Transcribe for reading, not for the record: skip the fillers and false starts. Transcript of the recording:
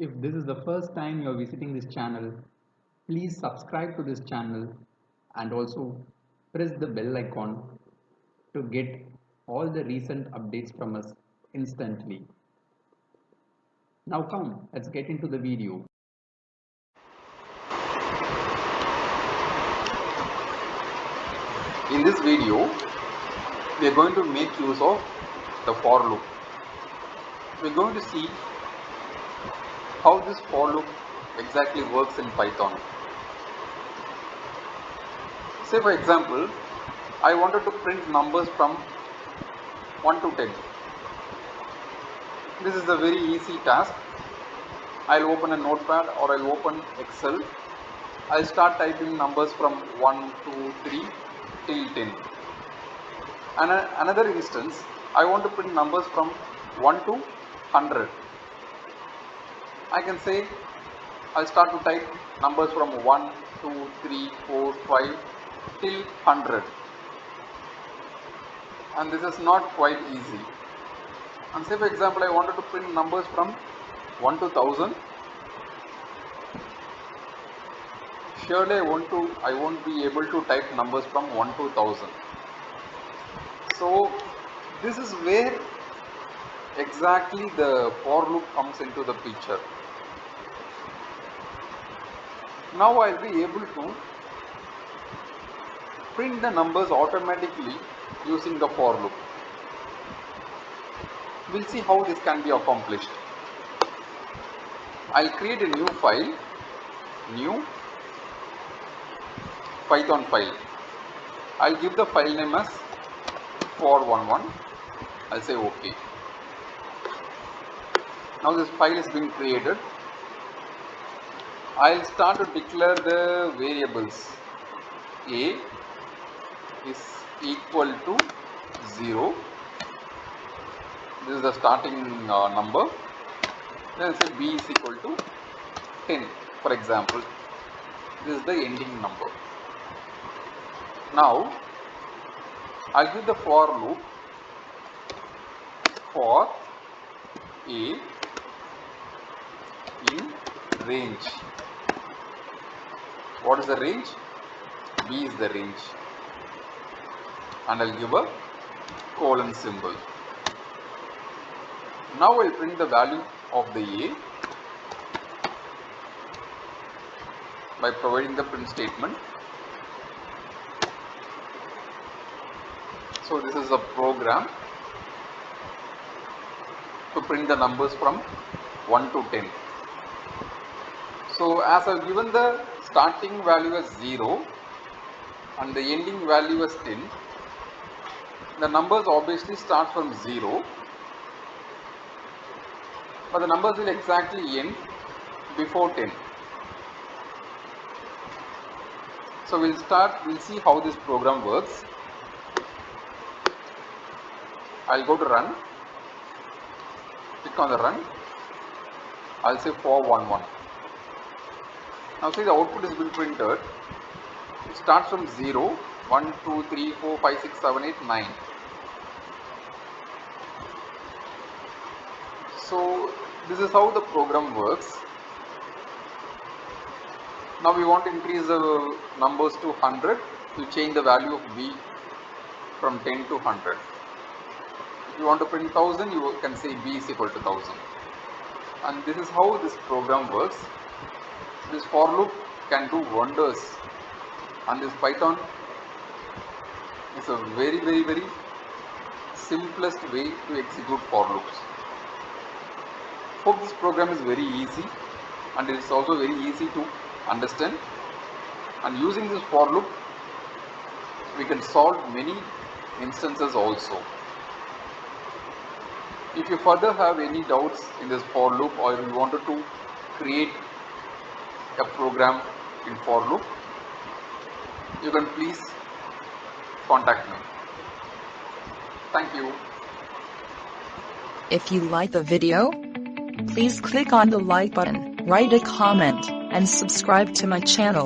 If this is the first time you are visiting this channel, please subscribe to this channel and also press the bell icon to get all the recent updates from us instantly. Now come, let's get into the video. In this video, we are going to make use of the for loop. We are going to see how this for loop exactly works in Python. Say for example, I wanted to print numbers from 1 to 10. This is a very easy task. I'll open a notepad or I'll open Excel. I'll start typing numbers from 1, 2, 3 till 10. And another instance, I want to print numbers from 1 to 100. I can say I'll start to type numbers from 1, 2, 3, 4, 5 till 100. And this is not quite easy. And say for example, I wanted to print numbers from 1 to 1000. Surely I won't be able to type numbers from 1 to 1000. So this is where exactly the for loop comes into the picture. Now I'll be able to print the numbers automatically using the for loop. We'll see how this can be accomplished. I'll create a new file, new Python file. I'll give the file name as for11. I'll say OK. Now this file is being created. I'll start to declare the variables. A is equal to 0. This is the starting number. Then say B is equal to 10, for example. This is the ending number. Now I'll give the for loop for A in range. What is the range? B is the range. And I'll give a colon symbol. Now I'll print the value of the A by providing the print statement. So this is a program to print the numbers from 1 to 10. So as I've given the starting value as 0 and the ending value as 10, the numbers obviously start from 0, but the numbers will exactly end before 10. So we'll see how this program works. I'll go to run, click on the run. I'll say for11. Now see the output is being printed. It starts from 0, 1, 2, 3, 4, 5, 6, 7, 8, 9. So this is how the program works. Now we want to increase the numbers to 100 to change the value of B from 10 to 100. If you want to print 1000, you can say B is equal to 1000. And this is how this program works. This for loop can do wonders, and this Python is a very simplest way to execute for loops. Hope this program is very easy, and it is also very easy to understand. And using this for loop, we can solve many instances also. If you further have any doubts in this for loop, or you wanted to create a program in for loop, you can please contact me. Thank you. If you like the video, please click on the like button, write a comment, and subscribe to my channel.